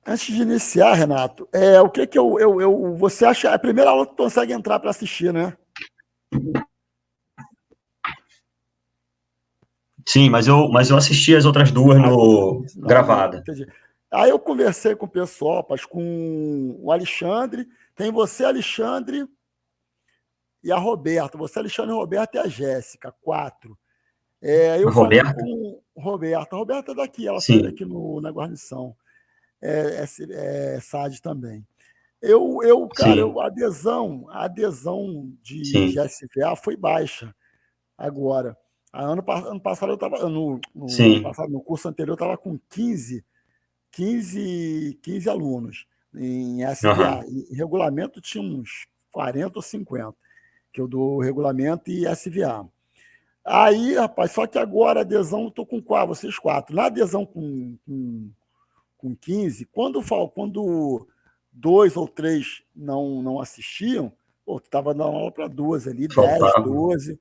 Antes de iniciar, Renato, o que você acha? É a primeira aula que tu consegue entrar para assistir, né? Sim, mas eu assisti as outras duas gravada. Entendi. Aí eu conversei com o pessoal, com o Alexandre. Tem você, Alexandre, e a Roberta. Você, Alexandre, a Roberta e a Jéssica, 4. Eu falei Roberta? com Roberta. A Roberta é daqui, ela sai Sim. daqui na guarnição. SAD também. Cara, Sim. a adesão de Sim. SVA foi baixa agora. Ano passado eu estava no curso anterior eu estava com 15 alunos em SVA. Uhum. Em regulamento tinha uns 40 ou 50, que eu dou regulamento e SVA. Aí, rapaz, só que agora a adesão eu estou com vocês 4. Na adesão com 15, quando 2 ou 3 não assistiam, tu estava dando aula para 2 ali, 10, Faltava. 12.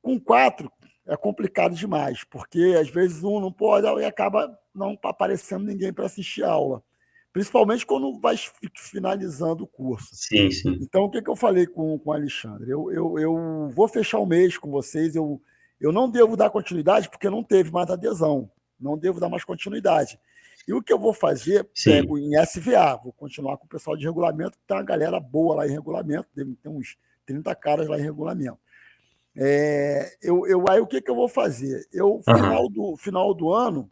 Com 4 é complicado demais, porque às vezes um não pode e acaba não aparecendo ninguém para assistir a aula, principalmente quando vai finalizando o curso. Sim, sim. Então, o que eu falei com o Alexandre? Eu vou fechar o mês com vocês, eu não devo dar continuidade porque não teve mais adesão, não devo dar mais continuidade. E o que eu vou fazer, pego em SVA, vou continuar com o pessoal de regulamento, que tem uma galera boa lá em regulamento, deve ter uns 30 caras lá em regulamento. Aí o que eu vou fazer? Final do ano,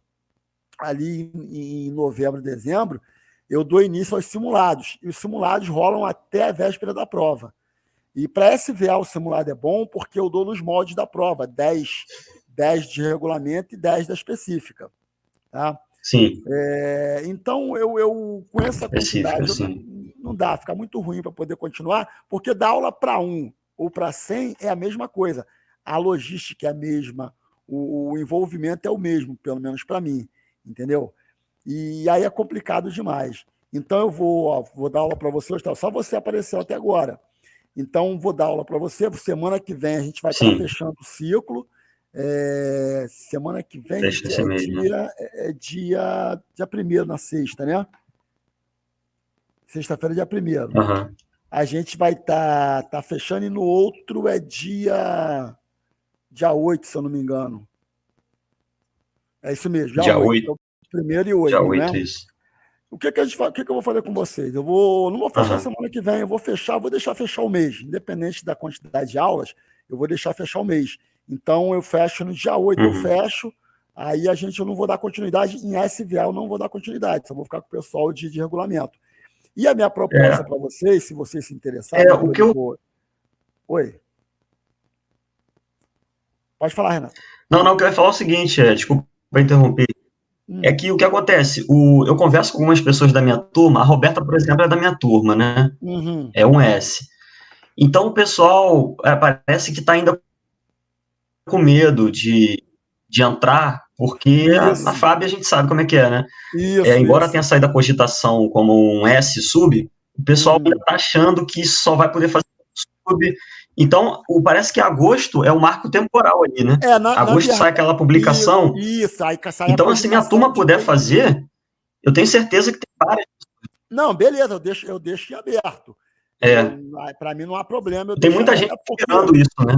ali em novembro, dezembro, eu dou início aos simulados. E os simulados rolam até a véspera da prova. E para SVA o simulado é bom porque eu dou nos moldes da prova, 10 de regulamento e 10 da específica. Tá? Sim. Então, eu com essa quantidade, não dá, fica muito ruim para poder continuar, porque dar aula para 1 ou para 100 é a mesma coisa. A logística é a mesma, o envolvimento é o mesmo, pelo menos para mim, entendeu? E aí é complicado demais. Então, eu vou dar aula para você, só você apareceu até agora. Então, vou dar aula para você. Semana que vem a gente vai estar fechando o ciclo. Semana que vem é dia 1º, na sexta, né? Sexta-feira, dia 1º. Uhum. A gente vai estar fechando e no outro é dia 8, se eu não me engano. É isso mesmo, dia 8. Então, 1º e 8, dia 8, né? isso. O que eu vou fazer com vocês? Eu não vou fechar semana que vem, vou deixar fechar o mês. Independente da quantidade de aulas, eu vou deixar fechar o mês. Então, eu fecho no dia 8, eu fecho. Aí eu não vou dar continuidade. Em SVA eu não vou dar continuidade, só vou ficar com o pessoal de regulamento. E a minha proposta para vocês, se vocês se interessarem... Oi? Pode falar, Renato. Não, que eu ia falar o seguinte, desculpa interromper. É que o que acontece, eu converso com algumas pessoas da minha turma, a Roberta, por exemplo, é da minha turma, né? É um S. Então, o pessoal parece que está ainda com medo de entrar, porque na FAB a gente sabe como é que é, né? Embora tenha saído a cogitação como um S sub, o pessoal ainda está achando que só vai poder fazer sub. Então, parece que agosto é o marco temporal ali, né? Agosto sai aquela publicação. Isso, aí sai então, se minha turma puder fazer, eu tenho certeza que tem várias. Não, beleza, eu deixo em aberto. Para mim não há problema. Tem muita gente esperando isso, né?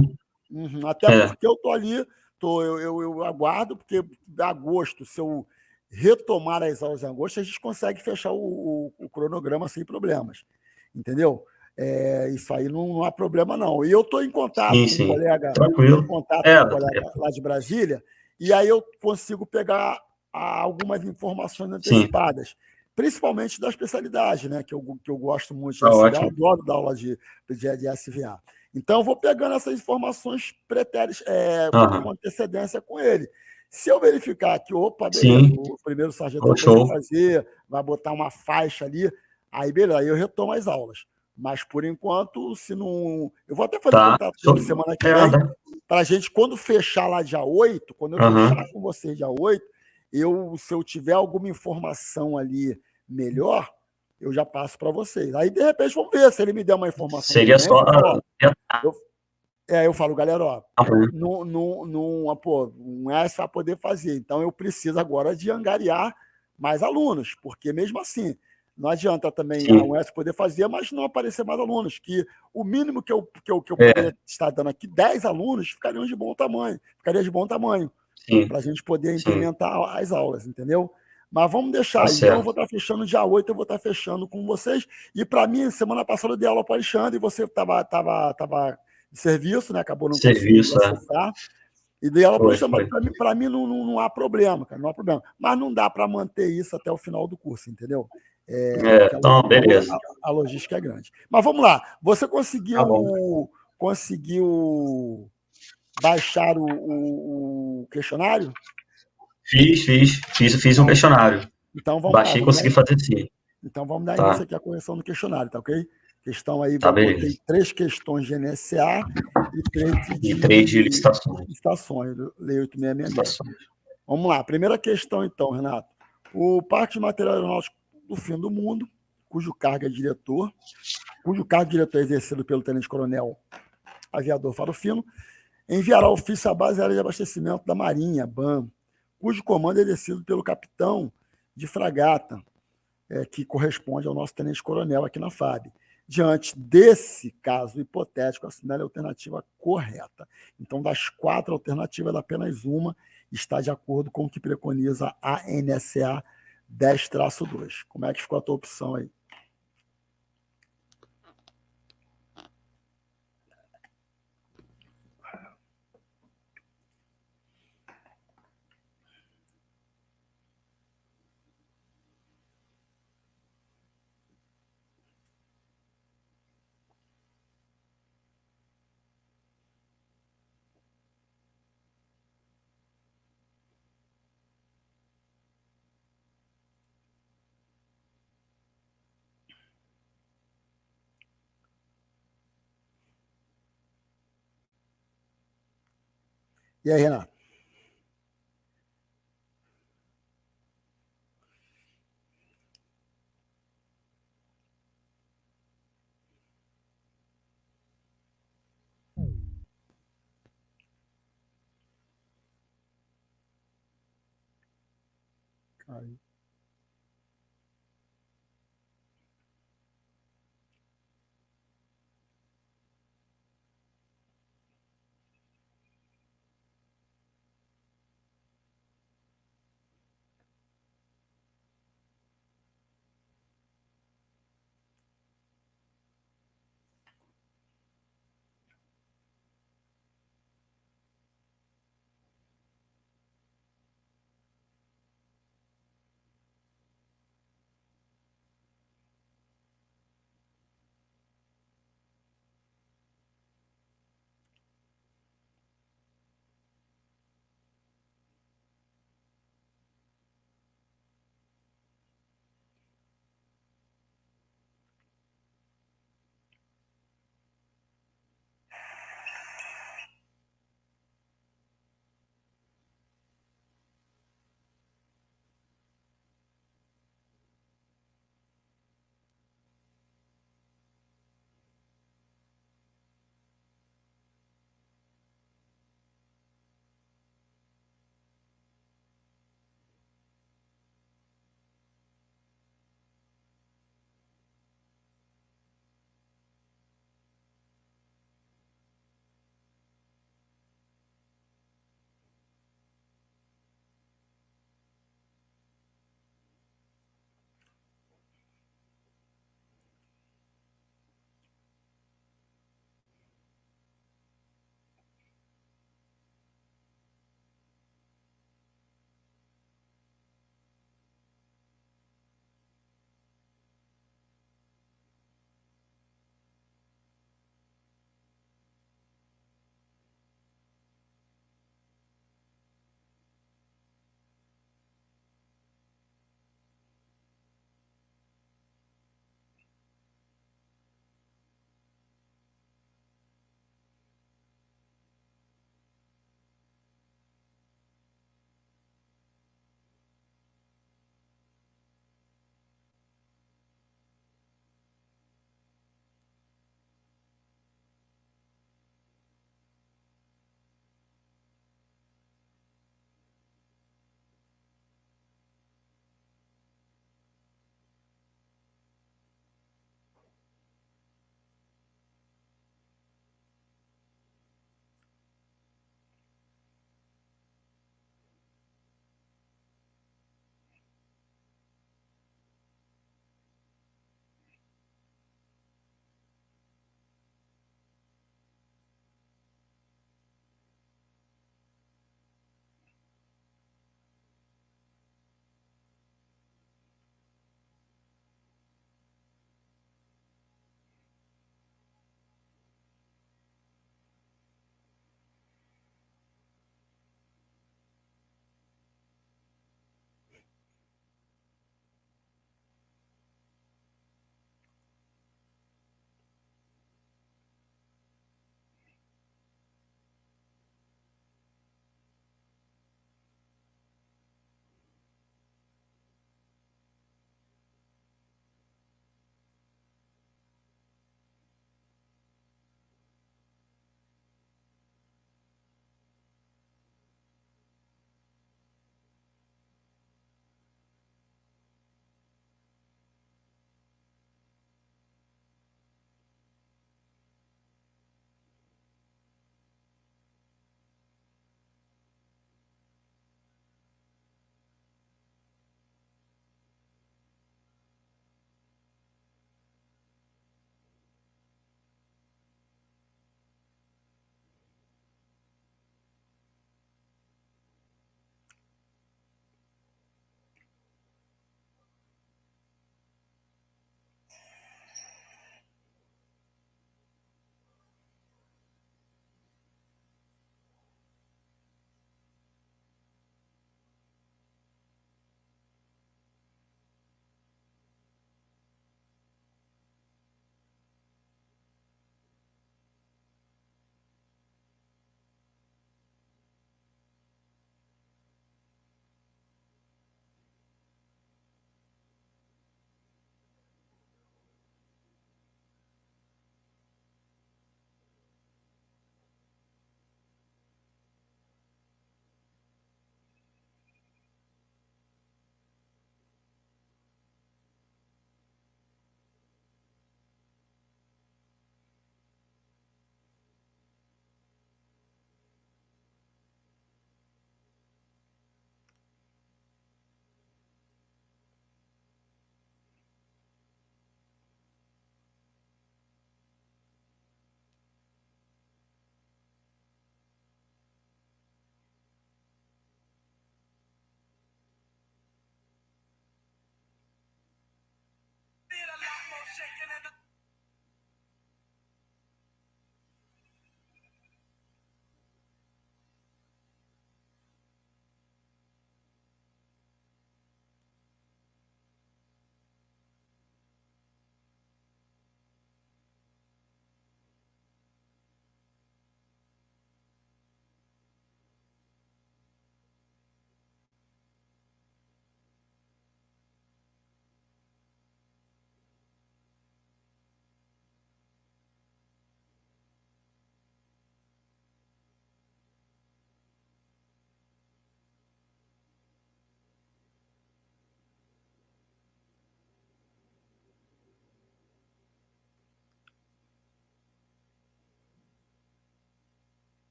Até porque eu estou ali, eu aguardo, porque de agosto, se eu retomar as aulas em agosto, a gente consegue fechar o cronograma sem problemas. Entendeu? Isso aí não há problema, não. E eu estou em contato com um colega, tranquilo. Lá de Brasília, e aí eu consigo pegar algumas informações antecipadas, principalmente da especialidade, né? Que eu gosto muito de SVA, eu adoro dar aula de SVA. Então, eu vou pegando essas informações com antecedência com ele. Se eu verificar que, beleza, o primeiro sargento vai poder fazer, vai botar uma faixa ali, aí beleza, aí eu retomo as aulas. Mas, por enquanto, se não... Eu vou até fazer contato com ele semana que vem, para a gente, quando fechar lá dia 8, quando eu fechar com vocês dia 8, se eu tiver alguma informação ali melhor, eu já passo para vocês. Aí, de repente, vamos ver se ele me der uma informação Seria também. só... Eu falo, galera, ó, pô, um S vai poder fazer, então eu preciso agora de angariar mais alunos, porque mesmo assim, não adianta também a UES poder fazer, mas não aparecer mais alunos, que o mínimo que eu poderia estar dando aqui, 10 alunos, ficaria de bom tamanho, para a gente poder implementar as aulas, entendeu? Mas vamos deixar aí. Então, eu vou estar fechando dia 8, eu vou estar fechando com vocês. E para mim, semana passada eu dei aula para o Alexandre, e você estava de serviço, né? Acabou não conseguindo acessar. E dei aula para o Alexandre, mas para mim não há problema, cara, não há problema. Mas não dá para manter isso até o final do curso, entendeu? Porque então, beleza. A logística é grande. Mas vamos lá. Você conseguiu baixar o questionário? Fiz um questionário. Então vamos lá. Baixei e consegui fazer sim. Então vamos dar início aqui à correção do questionário, tá ok? Questão aí, botei 3 questões de NSA e 3 de licitações. Licitações, Lei 8666. Vamos lá. Primeira questão, então, Renato. O Parque de Material Aeronáutico do Fim do Mundo, cujo cargo diretor é exercido pelo tenente-coronel aviador Farofino, enviará ofício à base aérea de abastecimento da Marinha, BAM, cujo comando é exercido pelo capitão de fragata, que corresponde ao nosso tenente-coronel aqui na FAB. Diante desse caso hipotético, assinale a alternativa correta. Então, das 4 alternativas, apenas uma está de acordo com o que preconiza a NSA 10-2. Como é que ficou a tua opção aí? E aí, Renato? Aí.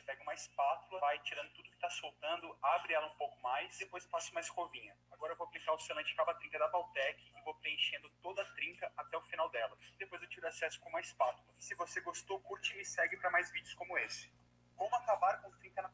pega uma espátula, vai tirando tudo que está soltando, abre ela um pouco mais, depois passa uma escovinha. Agora eu vou aplicar o selante cava-trinca da Valtec e vou preenchendo toda a trinca até o final dela. Depois eu tiro o excesso com uma espátula. Se você gostou, curte e me segue para mais vídeos como esse. Como acabar com trinca na...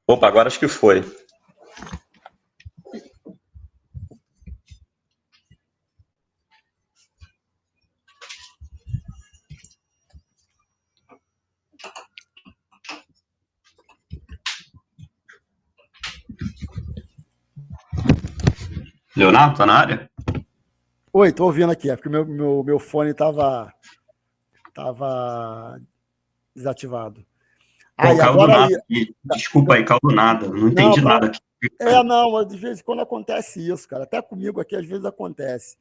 Opa, agora acho que foi. Leonardo, tá na área? Oi, tô ouvindo aqui. É porque meu fone tava desativado. Pô, caiu do nada. Desculpa aí, caiu do nada. Não entendi nada aqui. Não, de vez em quando acontece isso, cara. Até comigo aqui, às vezes acontece.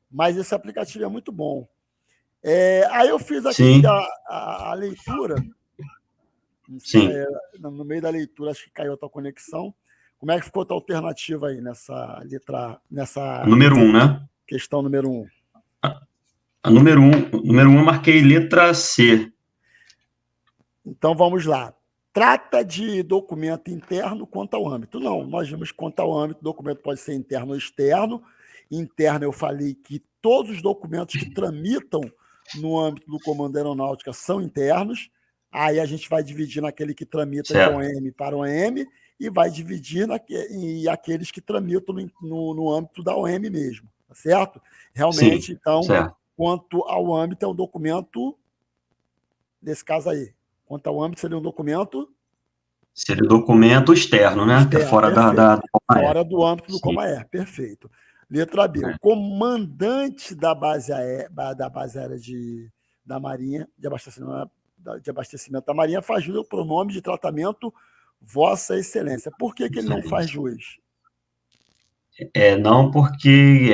Mas esse aplicativo é muito bom. Aí eu fiz aqui a leitura. Sim. No meio da leitura, acho que caiu a tua conexão. Como é que ficou a tua alternativa aí nessa letra, Número 1, né? Questão número 1. A número 1 eu marquei letra C. Então vamos lá. Trata de documento interno quanto ao âmbito. Não, nós vimos quanto ao âmbito, o documento pode ser interno ou externo. Interno, eu falei que todos os documentos que tramitam no âmbito do Comando da Aeronáutica são internos, aí a gente vai dividir naquele que tramita de OM para OM e vai dividir em aqueles que tramitam no âmbito da OM mesmo, tá certo? Realmente, sim, então, quanto ao âmbito, é um documento, nesse caso aí, quanto ao âmbito, seria um documento... Seria um documento externo, né? Externo, que é fora fora do âmbito do Comaer, perfeito. Letra B, o comandante da base aérea da Marinha, de abastecimento da Marinha, faz jus ao pronome de tratamento Vossa Excelência. Por que ele não faz jus? Não, porque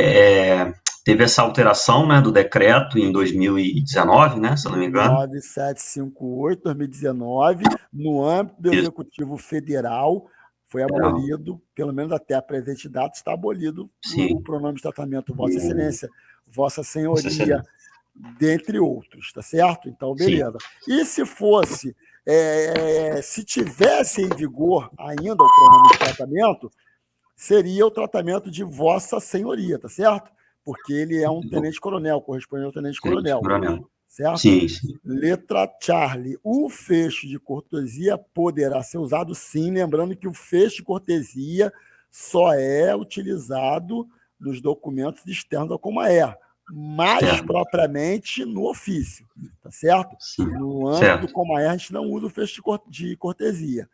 teve essa alteração, né, do decreto em 2019, né, se eu não me engano. 9758, 2019, no âmbito do Executivo Federal, foi abolido, pelo menos até a presente data, está abolido o pronome de tratamento Vossa Excelência, Vossa Senhoria, dentre outros, tá certo? Então, beleza. E se fosse, se tivesse em vigor ainda o pronome de tratamento, seria o tratamento de Vossa Senhoria, tá certo? Porque ele é um tenente-coronel, correspondente ao tenente-coronel, certo? Sim, sim. Letra Charlie, o fecho de cortesia poderá ser usado sim, lembrando que o fecho de cortesia só é utilizado nos documentos externos da Comaer, mais propriamente no ofício, tá certo? Sim. No âmbito do Comaer, a gente não usa o fecho de cortesia.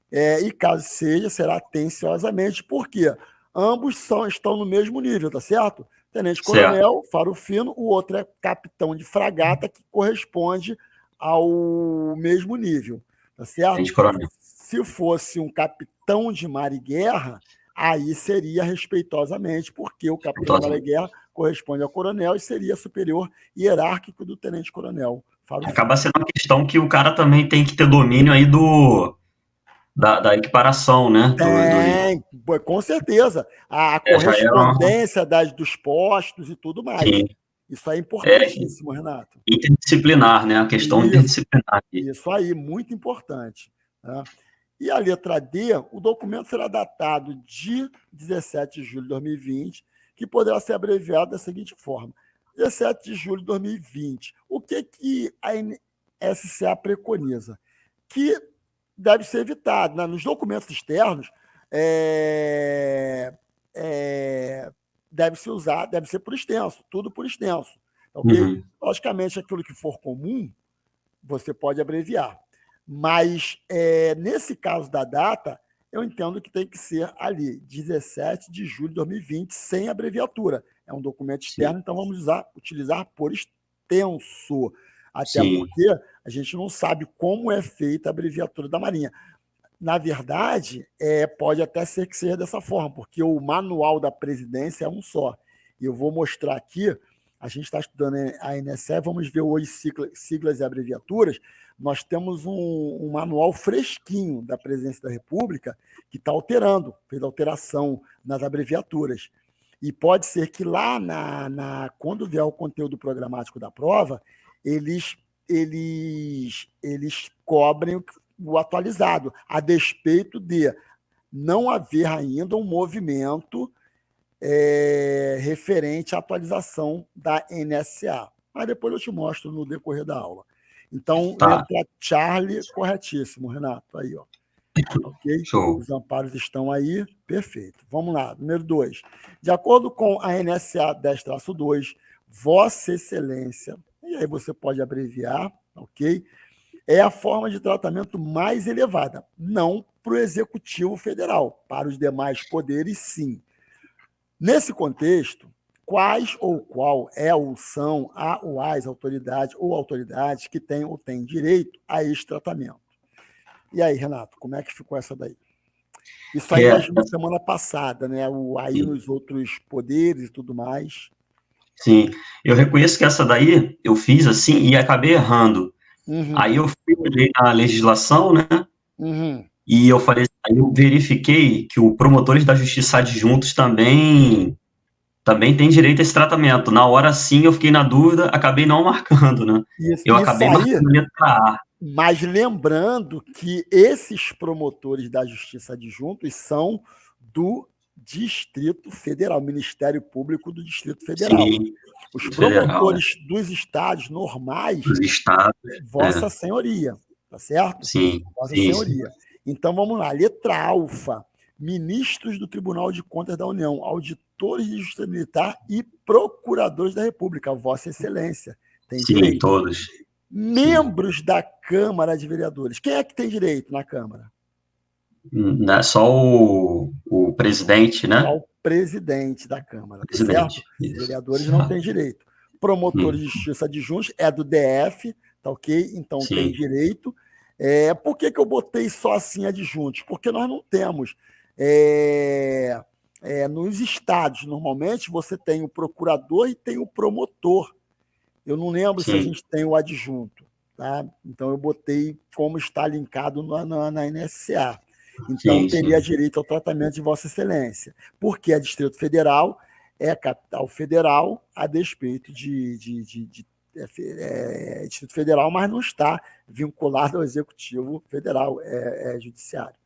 E caso seja, será atenciosamente, porque ambos estão no mesmo nível, tá certo? Tenente-coronel, faro fino, o outro é capitão de fragata, que corresponde ao mesmo nível, tá certo? Tenente-coronel. Se fosse um capitão de mar e guerra, aí seria respeitosamente, porque o capitão de mar e guerra corresponde ao coronel e seria superior hierárquico do tenente-coronel. Acaba sendo uma questão que o cara também tem que ter domínio aí da equiparação, né? Tem, com certeza. A correspondência dos postos e tudo mais. Sim. Isso aí é importantíssimo, Renato. Interdisciplinar, né? A questão interdisciplinar. Isso aí, muito importante. Né? E a letra D, o documento será datado de 17 de julho de 2020, que poderá ser abreviado da seguinte forma. 17 de julho de 2020. O que a NSCA preconiza? Que deve ser evitado. Né? Nos documentos externos, deve ser por extenso, tudo por extenso. Okay? Uhum. Logicamente, aquilo que for comum, você pode abreviar. Mas, nesse caso da data, eu entendo que tem que ser ali, 17 de julho de 2020, sem abreviatura. É um documento externo, então vamos utilizar por extenso. Até porque a gente não sabe como é feita a abreviatura da Marinha. Na verdade, pode até ser que seja dessa forma, porque o manual da presidência é um só. E eu vou mostrar aqui, a gente está estudando a NSE, vamos ver hoje siglas e abreviaturas. Nós temos um manual fresquinho da Presidência da República que está fez alteração nas abreviaturas. E pode ser que lá, quando vier o conteúdo programático da prova, eles cobrem o atualizado, a despeito de não haver ainda um movimento referente à atualização da NSA. Mas depois eu te mostro no decorrer da aula. Então, letra Charlie, corretíssimo, Renato. Aí, ó. Ok? Show. Os amparos estão aí, perfeito. Vamos lá, número 2. De acordo com a NSA 10-2, Vossa Excelência, e aí você pode abreviar, ok? É a forma de tratamento mais elevada, não para o Executivo Federal, para os demais poderes, sim. Nesse contexto, quais ou qual é ou são ou as autoridades que têm ou têm direito a este tratamento? E aí, Renato, como é que ficou essa daí? Isso aí nós vimos semana passada, né? Aí nos outros poderes e tudo mais. Sim, eu reconheço que essa daí eu fiz assim e acabei errando. Uhum. Aí eu fui olhei na legislação, né? Uhum. E eu falei, aí eu verifiquei que o promotores da justiça adjuntos também tem direito a esse tratamento. Na hora sim eu fiquei na dúvida, acabei não marcando, né? Eu acabei marcando letra A. Mas lembrando que esses promotores da justiça adjuntos são do Distrito Federal, Ministério Público do Distrito Federal. Sim, os promotores dos estados normais, dos estados, Vossa Senhoria, tá certo? Sim. Vossa Senhoria. Então, vamos lá. Letra alfa, ministros do Tribunal de Contas da União, auditores de Justiça Militar e procuradores da República, Vossa Excelência. Tem direito. Todos. Membros da Câmara de Vereadores. Quem é que tem direito na Câmara? Só o presidente, né? Só o presidente da Câmara, presidente. Certo? Os vereadores não têm direito. Promotores de Justiça adjuntos é do DF, tá ok? Então tem direito. Por que eu botei só assim adjuntos? Porque nós não temos. Nos estados, normalmente, você tem o procurador e tem o promotor. Eu não lembro se a gente tem o adjunto. Tá? Então, eu botei como está linkado na NSCA. Então, teria direito ao tratamento de Vossa Excelência. Porque é Distrito Federal, é capital federal, a despeito de Distrito Federal, mas não está vinculado ao Executivo Federal, é judiciário.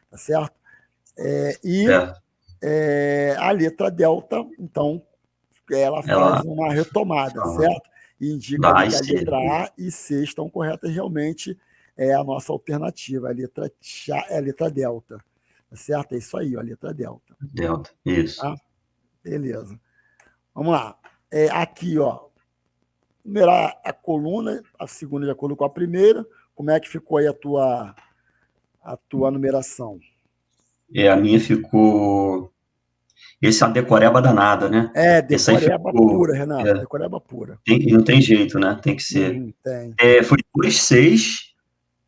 Tá certo? A letra delta, então, ela faz uma retomada, certo? E indica que a letra A e C estão corretas, realmente é a nossa alternativa, a letra delta. Tá certo? É isso aí, a letra delta. Delta, isso. Tá? Beleza. Vamos lá. Aqui, ó, numerar a coluna, a segunda de acordo com a primeira. Como é que ficou aí a tua numeração? A minha ficou... Esse é uma decoreba danada, né? Decoreba pura, Renato. Decoreba pura. Não tem jeito, né? Tem que ser. Tem. Foi 2, 6,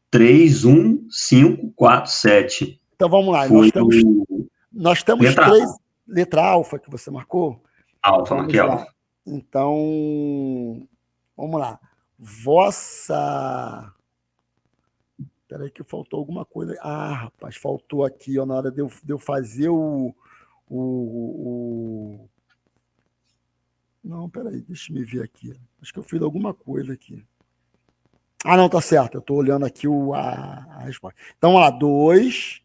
3, 1, 5, 4, 7. Então vamos lá. Nós temos letra 3. Letra alfa que você marcou? Alfa, marquei alfa. Então, vamos lá. Vossa... Espera aí que faltou alguma coisa. Rapaz, faltou aqui, ó, na hora de eu fazer Não, peraí, deixa eu me ver aqui. Acho que eu fiz alguma coisa aqui. Não, tá certo. Eu estou olhando aqui a resposta. Então, 2.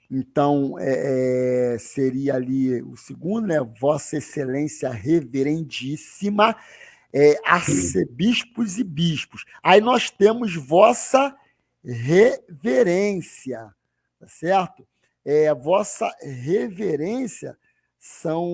Então, seria ali o segundo, né? Vossa Excelência Reverendíssima, arcebispos e bispos. Aí nós temos Vossa Reverência, tá certo? Vossa Reverência são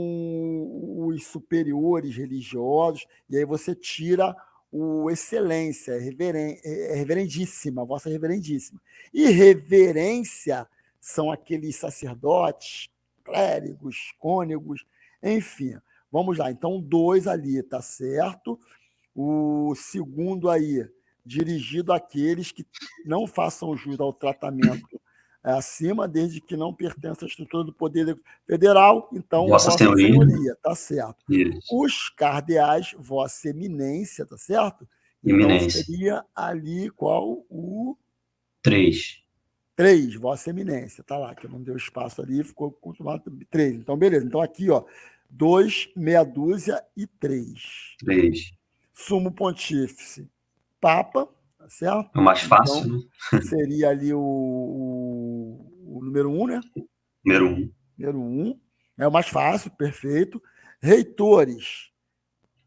os superiores religiosos, e aí você tira o Excelência, Reverendíssima, Vossa Reverendíssima. E Reverência são aqueles sacerdotes, clérigos, cônegos, enfim. Vamos lá, então 2 ali, tá certo? O segundo aí, dirigido àqueles que não façam jus ao tratamento acima, desde que não pertença à estrutura do Poder Federal, então Vossa Senhoria, tá certo. Isso. Os cardeais, Vossa Eminência, tá certo? Eminência. Então seria ali qual o... 3. 3, Vossa Eminência, tá lá, que não deu espaço ali, ficou continuado 3. Então, beleza. Então, aqui, ó, 2, meia dúzia e 3. 3. Sumo Pontífice, Papa, tá certo? É o mais fácil, então, né? Seria ali o número 1, né? Número 1. Número 1. É o mais fácil, perfeito. Reitores.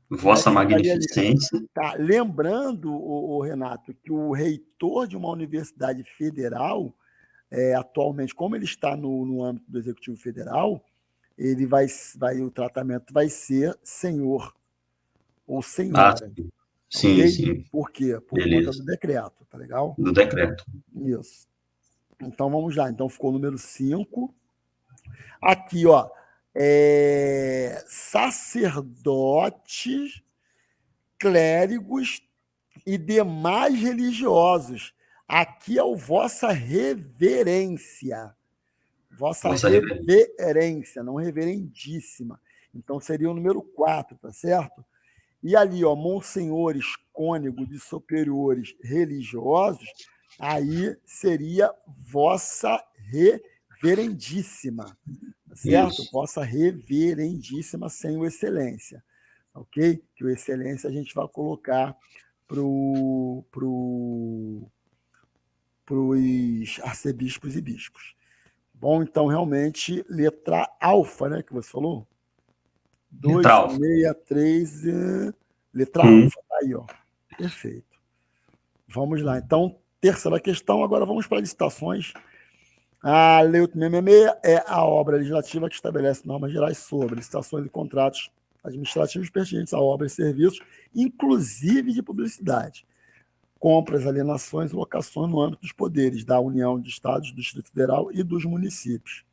Vossa Magnificência. Tá. Lembrando, Renato, que o reitor de uma universidade federal, atualmente, como ele está no âmbito do Executivo Federal, ele o tratamento vai ser senhor ou senhora. Sim, okay? sim. Por quê? Por conta do decreto, tá legal? Do decreto. Isso. Então, vamos lá. Então, ficou o número 5. Aqui, ó, sacerdotes, clérigos e demais religiosos. Aqui é o Vossa Reverência. Vossa Reverência, não reverendíssima. Então, seria o número 4, tá certo? E ali, ó, monsenhores, cônegos e superiores religiosos, aí seria Vossa Reverendíssima, tá certo? Isso. Vossa Reverendíssima sem o Excelência, ok? Que o Excelência a gente vai colocar para os arcebispos e bispos. Bom, então, realmente, letra alfa, né, que você falou? Letra alfa. 263, letra alfa, tá aí, ó. Perfeito. Vamos lá. Então, terceira questão, agora vamos para licitações. A Lei 866 é a obra legislativa que estabelece normas gerais sobre licitações e contratos administrativos pertinentes a obras e serviços, inclusive de publicidade, compras, alienações e locações no âmbito dos poderes da União, de Estados, do Distrito Federal e dos municípios.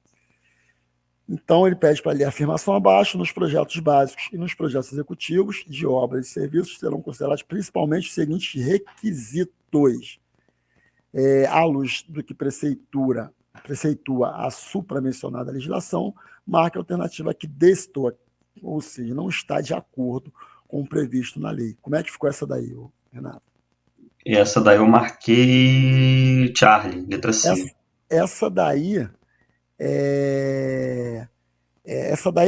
Então, ele pede para ler a afirmação abaixo: nos projetos básicos e nos projetos executivos de obras e serviços serão considerados principalmente os seguintes requisitos. À luz do que preceitua a supramencionada legislação, marca a alternativa que destoa, ou seja, não está de acordo com o previsto na lei. Como é que ficou essa daí, Renato? Essa daí eu marquei Charlie, letra C. Essa daí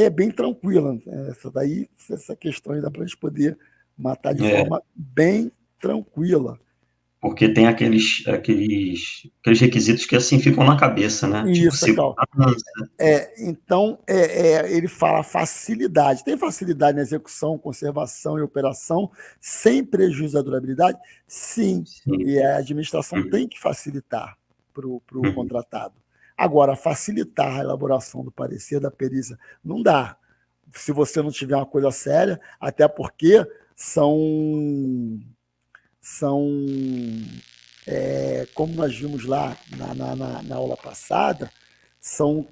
é bem tranquila. Essa questão aí dá para a gente poder matar de forma bem tranquila. Porque tem aqueles requisitos que assim ficam na cabeça, né? Isso, tipo, então, ele fala facilidade. Tem facilidade na execução, conservação e operação sem prejuízo da durabilidade? Sim. E a administração tem que facilitar para o contratado. Agora, facilitar a elaboração do parecer da perícia não dá. Se você não tiver uma coisa séria, até porque como nós vimos lá na aula passada, são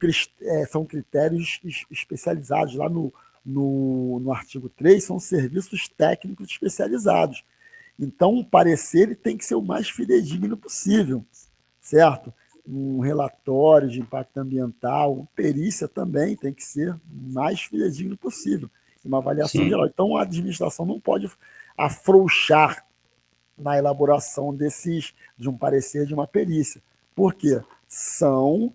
critérios especializados. Lá no artigo 3, são serviços técnicos especializados. Então, o parecer ele tem que ser o mais fidedigno possível, certo? Um relatório de impacto ambiental, perícia também tem que ser o mais fidedigno possível. Uma avaliação geral. Então, a administração não pode afrouxar na elaboração de um parecer, de uma perícia. Por quê? São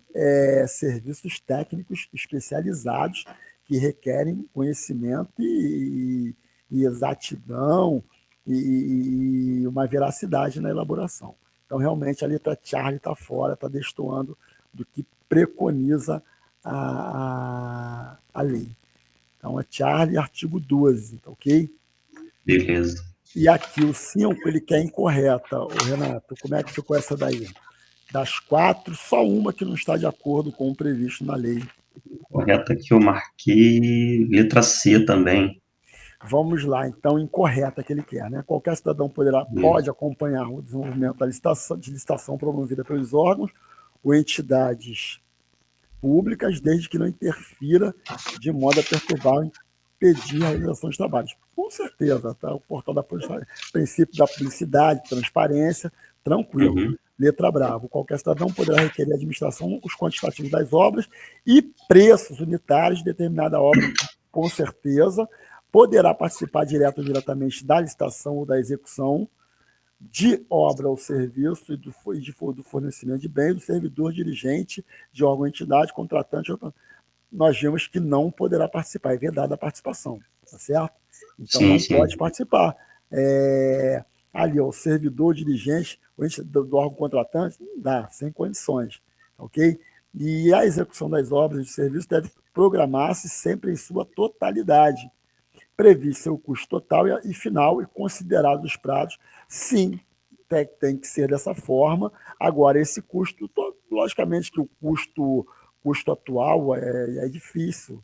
serviços técnicos especializados que requerem conhecimento e exatidão e uma veracidade na elaboração. Então, realmente, a letra Charlie está fora, está destoando do que preconiza a lei. Então, é Charlie, artigo 12, tá ok? Beleza. E aqui o 5, ele quer incorreta. Renato, como é que ficou essa daí? Das 4, só uma que não está de acordo com o previsto na lei. Correta que eu marquei letra C também. Vamos lá, então, incorreta que ele quer, né? Qualquer cidadão pode acompanhar o desenvolvimento da licitação promovida pelos órgãos ou entidades públicas, desde que não interfira de modo a perturbar ou impedir a realização dos trabalhos. Com certeza, tá? O portal da princípio da publicidade, transparência, tranquilo. Letra bravo. Qualquer cidadão poderá requerer à administração os quantitativos das obras e preços unitários de determinada obra, com certeza. Poderá participar direto ou diretamente da licitação ou da execução de obra ou serviço e do fornecimento de bens do servidor, dirigente de órgão ou entidade, contratante. Nós vimos que não poderá participar, é vedada a participação, tá certo? Então, não pode participar. Ali, o servidor, dirigente do órgão contratante, não dá, sem condições, ok? E a execução das obras e de serviços deve programar-se sempre em sua totalidade, previsto seu custo total e final e considerado os prazos. Sim, tem que ser dessa forma. Agora, esse custo, logicamente que o custo atual é difícil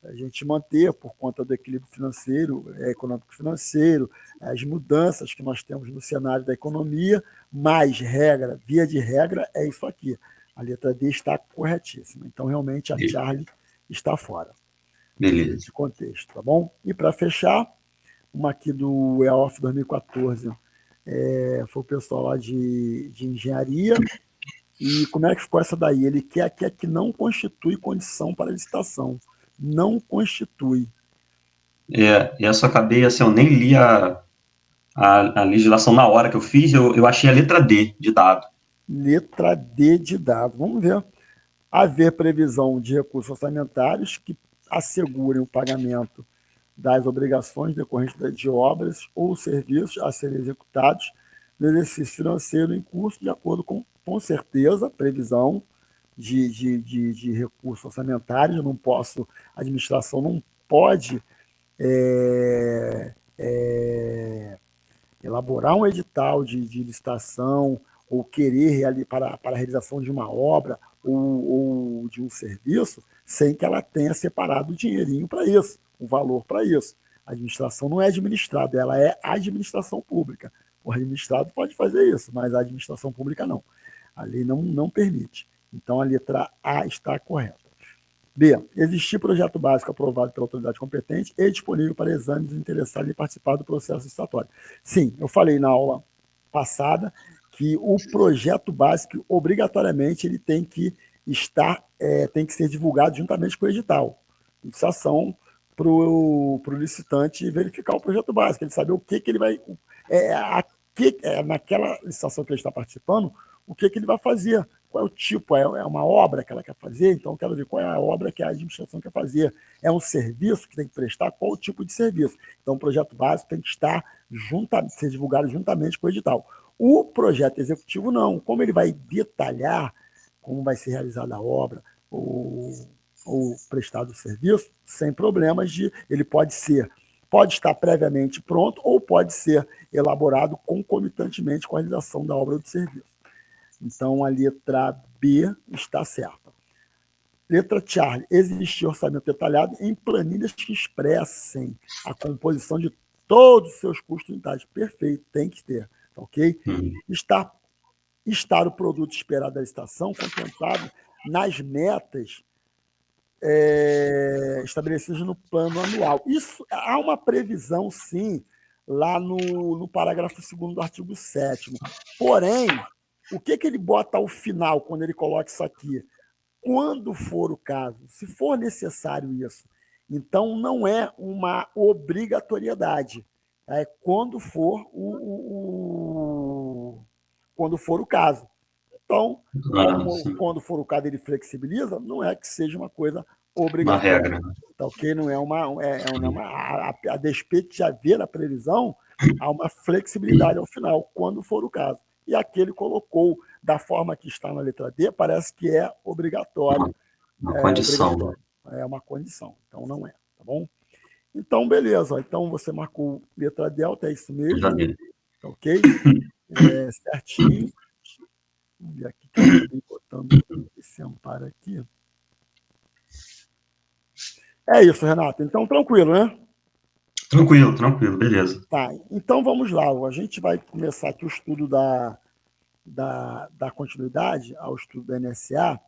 a gente manter por conta do equilíbrio financeiro, econômico-financeiro, as mudanças que nós temos no cenário da economia, mas via de regra, é isso aqui. A letra D está corretíssima. Então, realmente, a Charlie está fora. Beleza. De contexto, tá bom? E para fechar, uma aqui do EOF 2014, foi o pessoal lá de engenharia. E como é que ficou essa daí? Ele quer que não constitui condição para licitação. Não constitui. E essa eu acabei, assim, eu nem li a legislação na hora que eu fiz, eu achei a letra D de dado. Letra D de dado. Vamos ver. Haver previsão de recursos orçamentários que assegurem o pagamento das obrigações decorrentes de obras ou serviços a serem executados no exercício financeiro em curso, de acordo com certeza, previsão, de recursos orçamentários, a administração não pode elaborar um edital de licitação ou querer para a realização de uma obra ou de um serviço sem que ela tenha separado o dinheirinho para isso, o valor para isso. A administração não é administrada, ela é administração pública. O administrado pode fazer isso, mas a administração pública não. A lei não permite. Então, a letra A está correta. B. Existir projeto básico aprovado pela autoridade competente e disponível para exame dos interessados em participar do processo licitatório. Sim, eu falei na aula passada que o projeto básico, obrigatoriamente, ele tem que ser divulgado juntamente com o edital. Licitação para o licitante verificar o projeto básico, ele saber o que ele vai... naquela licitação que ele está participando, o que ele vai fazer. Qual é o tipo? É uma obra que ela quer fazer? Então, eu quero ver qual é a obra que a administração quer fazer. É um serviço que tem que prestar? Qual o tipo de serviço? Então, o projeto básico tem que ser divulgado juntamente com o edital. O projeto executivo, não. Como ele vai detalhar como vai ser realizada a obra ou prestado o serviço, sem problemas ele pode estar previamente pronto ou pode ser elaborado concomitantemente com a realização da obra ou do serviço. Então, a letra B está certa. Letra Charlie. Existir orçamento detalhado em planilhas que expressem a composição de todos os seus custos unitários. Perfeito, tem que ter. Ok? Estar o produto esperado da licitação contemplado nas metas estabelecidas no plano anual. Isso, há uma previsão, sim, lá no parágrafo 2º do artigo 7º. Porém, o que ele bota ao final, quando ele coloca isso aqui? Quando for o caso, se for necessário isso. Então, não é uma obrigatoriedade. É quando for o caso. Então, quando for o caso, ele flexibiliza, não é que seja uma coisa obrigatória. Uma regra. Tá, ok? Não é a despeito de haver a previsão, há uma flexibilidade ao final, quando for o caso. E aqui ele colocou, da forma que está na letra D, parece que é obrigatório. Uma condição. Obrigatório. É uma condição, então não é, tá bom? Então, beleza. Então, você marcou letra delta, é isso mesmo? Tá ok? Certinho. Vamos ver aqui que eu estou botando esse amparo aqui. É isso, Renato. Então, tranquilo, né? Tranquilo, beleza. Tá, então vamos lá. A gente vai começar aqui o estudo da continuidade ao estudo da NSA,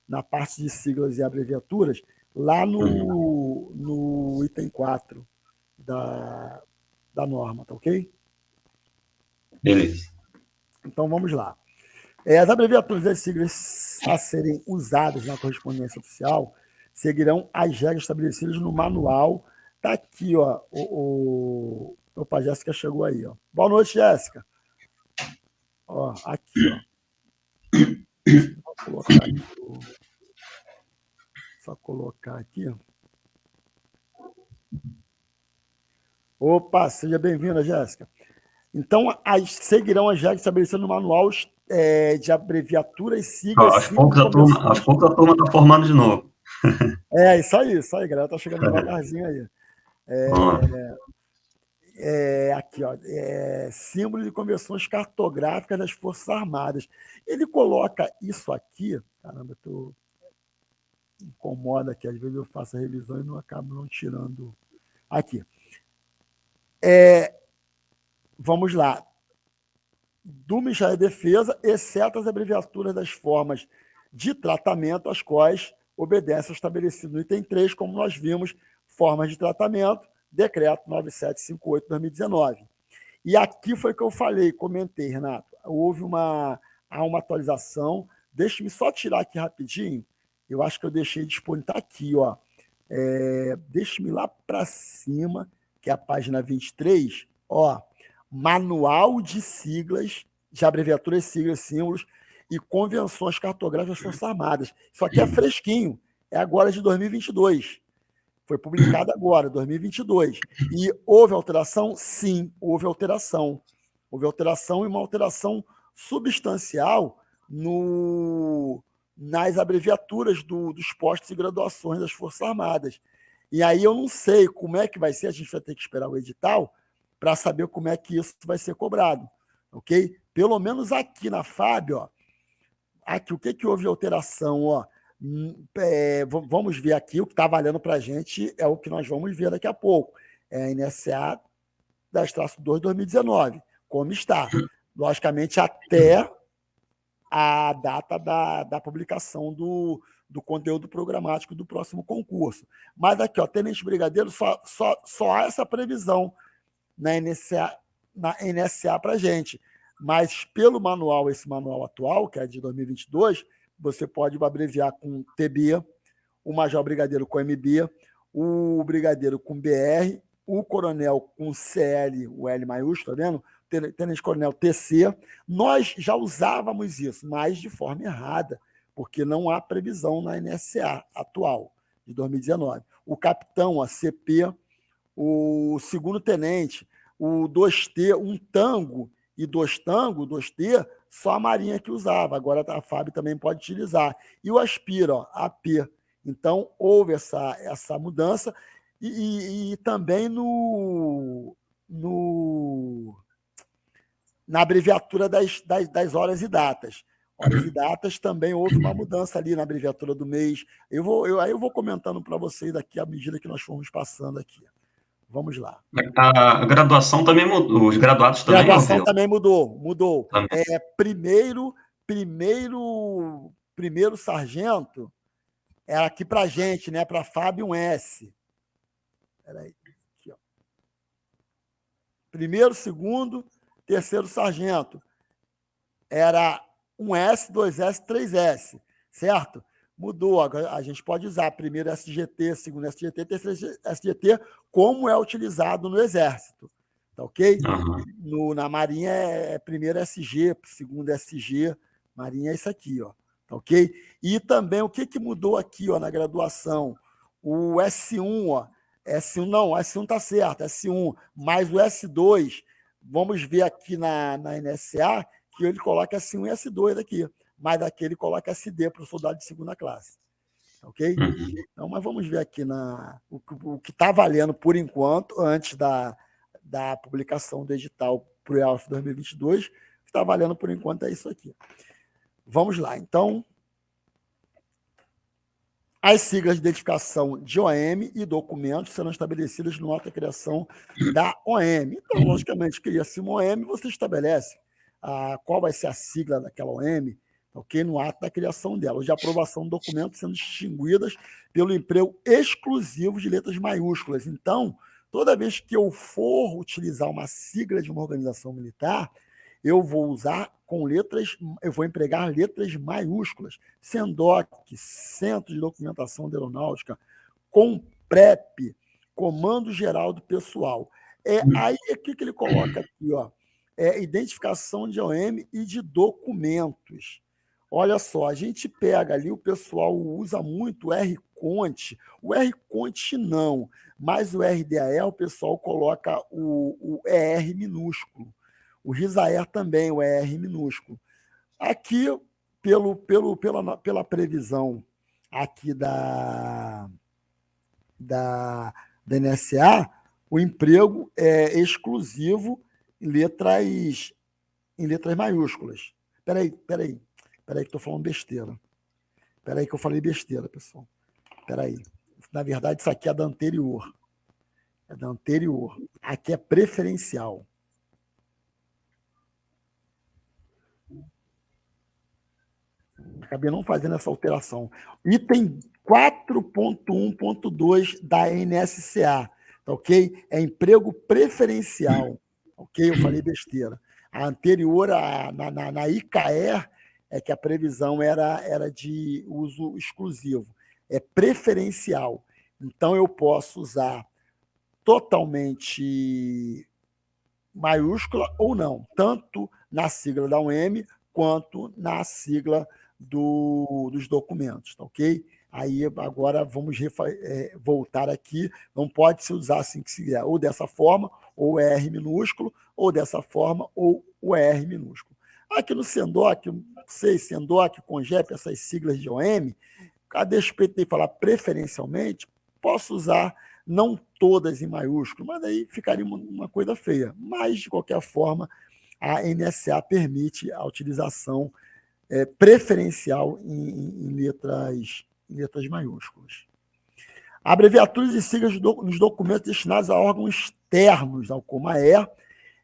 na parte de siglas e abreviaturas, lá no item 4 da norma, tá ok? Beleza. Então vamos lá. As abreviaturas das siglas a serem usadas na correspondência oficial seguirão as regras estabelecidas no manual. Está aqui, ó. Opa, a Jéssica chegou aí, ó. Boa noite, Jéssica. Ó, aqui, ó. Vou colocar aqui. Só colocar aqui. Opa, seja bem-vinda, Jéssica. Então, seguirão as regras estabelecidas no manual de abreviaturas, siglas... Aos poucos a turma está formando de novo. Isso aí, galera. Está chegando devagarzinho aí. Aqui, ó. Símbolo de convenções cartográficas das Forças Armadas. Ele coloca isso aqui... Caramba, incomoda aqui. Às vezes eu faço a revisão e não acabo não tirando... Aqui. Vamos lá. Do Ministério da Defesa, exceto as abreviaturas das formas de tratamento, às quais obedece ao estabelecido no item 3, como nós vimos, formas de tratamento, decreto 9758/2019. E aqui foi que eu comentei, Renato, há uma atualização. Deixa-me só tirar aqui rapidinho, eu acho que eu deixei disponível, está aqui, ó. Deixa-me lá para cima, que é a página 23, ó. Manual de siglas, de abreviaturas, siglas, símbolos e convenções cartográficas das Forças Armadas. Isso aqui é fresquinho, é agora de 2022. Foi publicado agora, 2022. E houve alteração? Sim, houve alteração. Houve alteração e uma alteração substancial no nas abreviaturas dos postos e graduações das Forças Armadas. E aí eu não sei como é que vai ser, a gente vai ter que esperar o edital para saber como é que isso vai ser cobrado, ok? Pelo menos aqui na FAB, ó, aqui, o que houve de alteração? Ó, vamos ver aqui, o que está valendo para a gente é o que nós vamos ver daqui a pouco. É a NSA 10-2 2019, como está. Logicamente, até a data da publicação do conteúdo programático do próximo concurso. Mas aqui, ó, Tenente Brigadeiro, só há essa previsão na NSA para a gente. Mas pelo manual, esse manual atual, que é de 2022, você pode abreviar com TB, o Major Brigadeiro com MB, o Brigadeiro com BR, o Coronel com CL, o L maiúsculo, tá vendo? Tenente Coronel TC. Nós já usávamos isso, mas de forma errada, porque não há previsão na NSA atual, de 2019. O capitão, a CP, o segundo tenente, o 2T, um tango e 2 tango, 2T, só a Marinha que usava. Agora a FAB também pode utilizar. E o Aspira, ó, AP. Então, houve essa mudança. E também na abreviatura das horas e datas. Horas e datas também houve uma mudança ali na abreviatura do mês. Aí eu vou comentando para vocês aqui à medida que nós formos passando aqui. Vamos lá. A graduação também mudou, os graduados também mudou. Graduação também mudou. Também. Primeiro sargento era aqui para a gente, né? Para a FAB, um S. Peraí. Aqui, ó. Primeiro, segundo, terceiro sargento. Era um S, 2S, 3S, certo? Mudou. Agora a gente pode usar primeiro SGT, segundo SGT, terceiro SGT, como é utilizado no Exército. Tá ok? Na Marinha é primeiro SG, segundo SG. Marinha é isso aqui, ó. Tá ok? E também o que mudou aqui, ó, na graduação? O S1, ó. S1 tá certo, S1, mas o S2, vamos ver aqui na NSA, que ele coloca S1 e S2 aqui, mas daqui ele coloca SD para o soldado de segunda classe. Ok? Então, mas vamos ver aqui o que está valendo por enquanto, antes da publicação do edital para o EALF 2022, o que está valendo por enquanto é isso aqui. Vamos lá, então. As siglas de identificação de OM e documentos serão estabelecidas no ato de criação da OM. Então, logicamente, cria-se uma OM, você estabelece qual vai ser a sigla daquela OM, ok? No ato da criação dela, de aprovação do documento sendo distinguidas pelo emprego exclusivo de letras maiúsculas. Então, toda vez que eu for utilizar uma sigla de uma organização militar, eu vou empregar letras maiúsculas, SENDOC, Centro de Documentação de Aeronáutica, COMPREP, Comando Geral do Pessoal. Aí, o que ele coloca aqui? Ó, identificação de OM e de documentos. Olha só, a gente pega ali, o pessoal usa muito o RCONT. O RCONT não, mas o RDAE, o pessoal coloca o ER minúsculo. O RISAER também, o ER minúsculo. Aqui, pela previsão aqui da NSA, o emprego é exclusivo em letras maiúsculas. Peraí, que estou falando besteira. Peraí que eu falei besteira, pessoal. Peraí. Na verdade, isso aqui é da anterior. Aqui é preferencial. Acabei não fazendo essa alteração. Item 4.1.2 da NSCA, tá ok? É emprego preferencial, ok? Eu falei besteira. A anterior, na ICAER, é que a previsão era de uso exclusivo. É preferencial. Então, eu posso usar totalmente maiúscula ou não, tanto na sigla da UEM quanto na sigla dos documentos, tá ok? Aí agora vamos voltar aqui, não pode se usar assim que se quiser, ou dessa forma, ou ER minúsculo, ou dessa forma, ou o ER minúsculo. Aqui no Sendoc, não sei, Sendoc, Congep, essas siglas de OM, a despeito de falar preferencialmente, posso usar não todas em maiúsculo, mas aí ficaria uma coisa feia. Mas, de qualquer forma, a NSA permite a utilização preferencial em letras maiúsculas. Abreviaturas e siglas nos documentos destinados a órgãos externos ao Comaer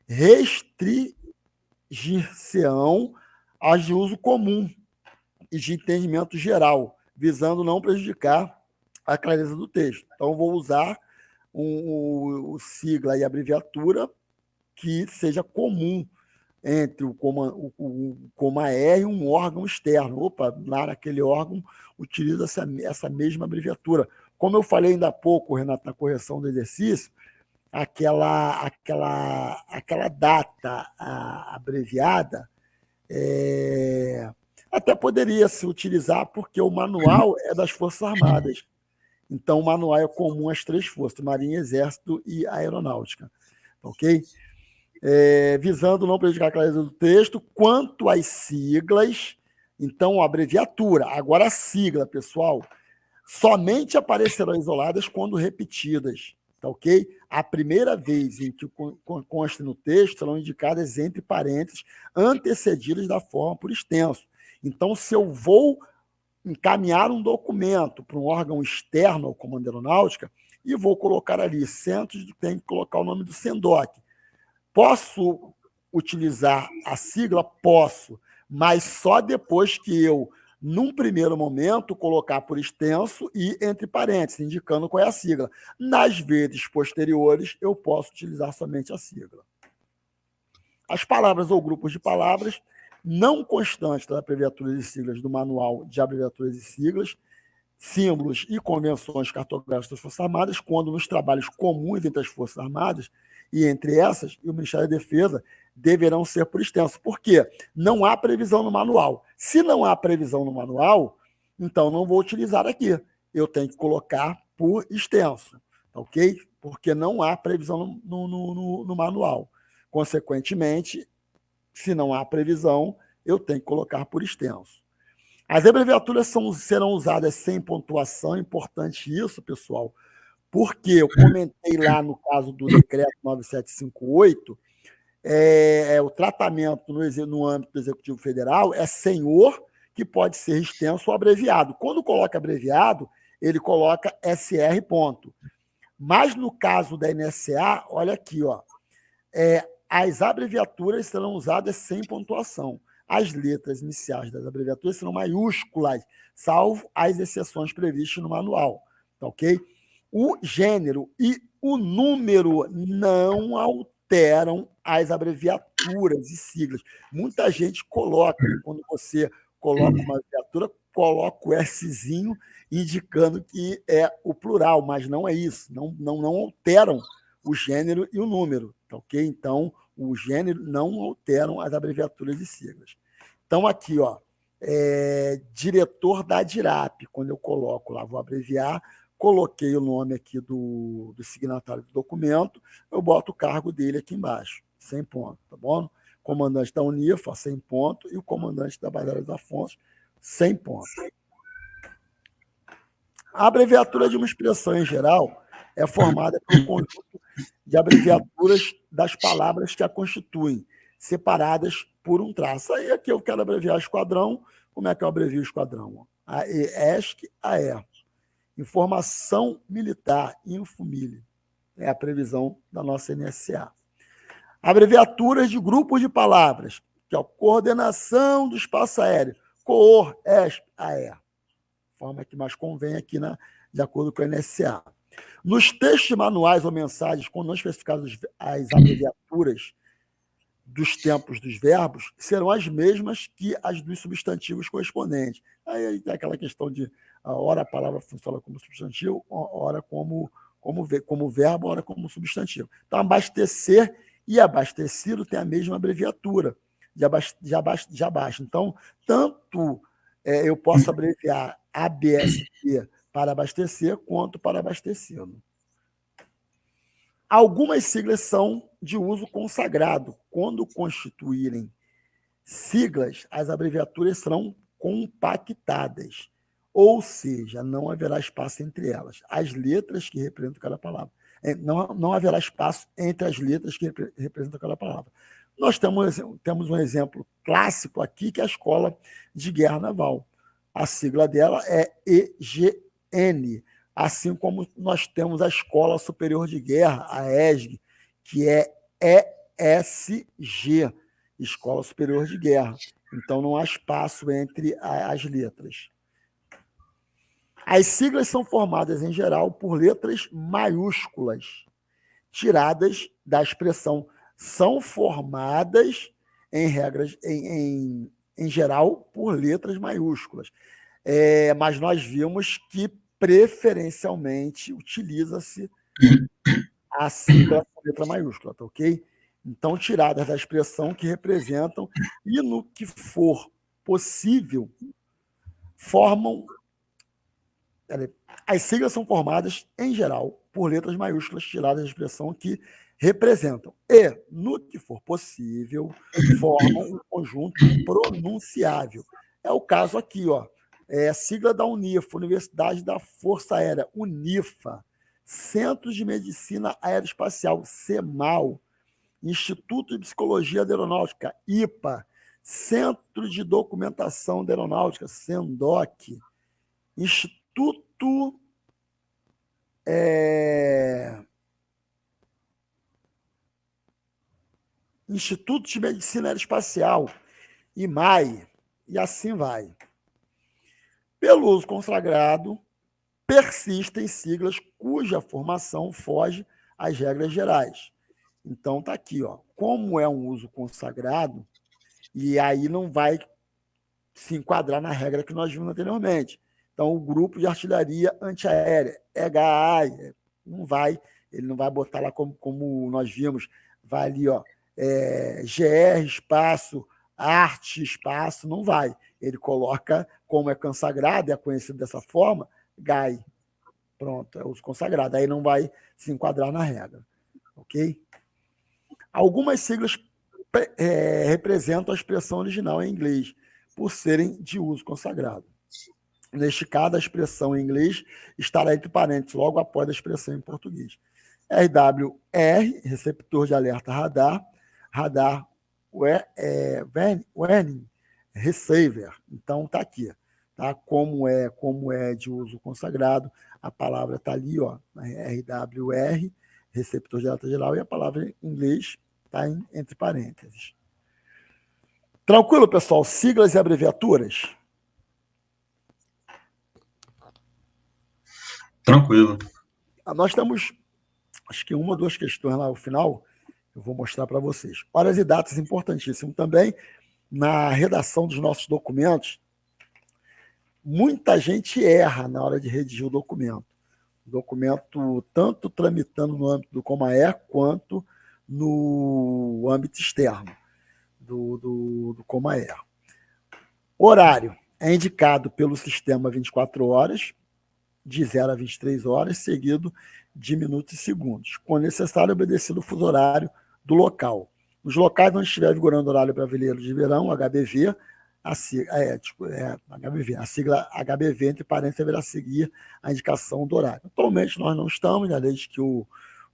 restringir-se-ão às de uso comum e de entendimento geral, visando não prejudicar a clareza do texto. Então, vou usar o sigla e abreviatura que seja comum entre o Comaer e um órgão externo. Opa, lá naquele órgão utiliza essa mesma abreviatura. Como eu falei ainda há pouco, Renato, na correção do exercício, aquela data abreviada até poderia se utilizar porque o manual é das Forças Armadas. Então, o manual é comum às 3 forças, Marinha, Exército e Aeronáutica. Ok? Visando não prejudicar a clareza do texto, quanto às siglas, então, a abreviatura. Agora, a sigla, pessoal, somente aparecerão isoladas quando repetidas. Tá ok? A primeira vez em que conste no texto serão indicadas entre parênteses, antecedidas da forma por extenso. Então, se eu vou encaminhar um documento para um órgão externo ao Comando Aeronáutica e vou colocar ali, tem que colocar o nome do Sendoc. Posso utilizar a sigla? Posso, mas só depois que eu, num primeiro momento, colocar por extenso e entre parênteses, indicando qual é a sigla. Nas vezes posteriores, eu posso utilizar somente a sigla. As palavras ou grupos de palavras não constantes das abreviaturas e siglas do Manual de Abreviaturas e Siglas, símbolos e convenções cartográficas das Forças Armadas, quando nos trabalhos comuns entre as Forças Armadas, e entre essas, e o Ministério da Defesa, deverão ser por extenso. Por quê? Não há previsão no manual. Se não há previsão no manual, então não vou utilizar aqui. Eu tenho que colocar por extenso, ok? Porque não há previsão no manual. Consequentemente, se não há previsão, eu tenho que colocar por extenso. As abreviaturas serão usadas sem pontuação, é importante isso, pessoal, porque eu comentei lá no caso do decreto 9758, o tratamento no âmbito do Executivo Federal é senhor, que pode ser extenso ou abreviado. Quando coloca abreviado, ele coloca SR ponto. Mas no caso da NSA, olha aqui, ó, as abreviaturas serão usadas sem pontuação. As letras iniciais das abreviaturas serão maiúsculas, salvo as exceções previstas no manual. Tá ok? O gênero e o número não alteram as abreviaturas e siglas. Muita gente coloca, quando você coloca uma abreviatura, coloca o Szinho indicando que é o plural, mas não é isso. Não alteram o gênero e o número. Tá ok? Então, o gênero não alteram as abreviaturas e siglas. Então, aqui, ó, diretor da DIRAP, quando eu coloco lá, vou abreviar, coloquei o nome aqui do signatário do documento, eu boto o cargo dele aqui embaixo, 100 pontos, tá bom? Comandante da Unifa, 100 pontos, e o comandante da Batalha dos Afonso, 100 pontos. A abreviatura de uma expressão em geral é formada pelo conjunto de abreviaturas das palavras que a constituem, separadas por um traço. Aí aqui eu quero abreviar esquadrão. Como é que eu abrevio esquadrão? AESC, AE. Informação Militar, Infomili. É a previsão da nossa NSA. Abreviaturas de grupos de palavras, que é a coordenação do espaço aéreo, COOR, ESP, AE. Forma que mais convém aqui, de acordo com a NSA. Nos textos manuais ou mensagens, quando não especificadas as abreviaturas dos tempos dos verbos, serão as mesmas que as dos substantivos correspondentes. Aí tem aquela questão de ora a palavra funciona como substantivo, ora como verbo, ora como substantivo. Então, abastecer e abastecido tem a mesma abreviatura de abaixo. Então, tanto eu posso abreviar ABST para abastecer, quanto para abastecido. Algumas siglas são de uso consagrado, quando constituírem siglas, as abreviaturas serão compactadas, ou seja, não haverá espaço entre elas. As letras que representam cada palavra. Não haverá espaço entre as letras que representam cada palavra. Nós temos um exemplo clássico aqui, que é a Escola de Guerra Naval. A sigla dela é EGN, assim como nós temos a Escola Superior de Guerra, a ESG, que é ESG, Escola Superior de Guerra. Então, não há espaço entre as letras. As siglas são formadas, em geral, por letras maiúsculas, tiradas da expressão. São formadas, em geral, por letras maiúsculas. Mas nós vimos que, preferencialmente, utiliza-se a sigla com letra maiúscula, tá ok? Então, tiradas da expressão que representam e, no que for possível, formam... As siglas são formadas, em geral, por letras maiúsculas tiradas da expressão que representam e, no que for possível, formam um conjunto pronunciável. É o caso aqui, ó. A sigla da UNIFA, Universidade da Força Aérea, UNIFA, Centro de Medicina Aeroespacial, CEMAL, Instituto de Psicologia da Aeronáutica, IPA, Centro de Documentação da Aeronáutica, SENDOC, Instituto de Medicina Aeroespacial, IMAI, e assim vai. Pelo uso consagrado, persistem siglas cuja formação foge às regras gerais. Então, está aqui, ó. Como é um uso consagrado, e aí não vai se enquadrar na regra que nós vimos anteriormente. Então, o grupo de artilharia antiaérea, EHA, não vai, ele não vai botar lá como nós vimos, vai ali, ó, GR, espaço, arte, espaço, não vai. Ele coloca, como é consagrado, é conhecido dessa forma, GAI. Pronto, é uso consagrado. Aí não vai se enquadrar na regra. Ok? Algumas siglas representam a expressão original em inglês, por serem de uso consagrado. Neste caso, a expressão em inglês estará entre parênteses, logo após a expressão em português. RWR, receptor de alerta radar, radar warning receiver. Então, está aqui. Tá? Como é de uso consagrado, a palavra está ali, ó, RWR, receptor de alerta geral, e a palavra em inglês está entre parênteses. Tranquilo, pessoal? Siglas e abreviaturas? Tranquilo. Nós temos, acho que uma ou duas questões lá no final, eu vou mostrar para vocês. Horas e datas, importantíssimo também. Na redação dos nossos documentos, muita gente erra na hora de redigir o documento. O documento, tanto tramitando no âmbito do Comaer, quanto no âmbito externo do Comaer. Horário é indicado pelo sistema 24 horas, de 0 a 23 horas, seguido de minutos e segundos, quando necessário, obedecido o fuso horário do local. Nos locais onde estiver vigorando o horário brasileiro de verão, HBV, a sigla HBV, entre parênteses, deverá seguir a indicação do horário. Atualmente, nós não estamos, né, desde que o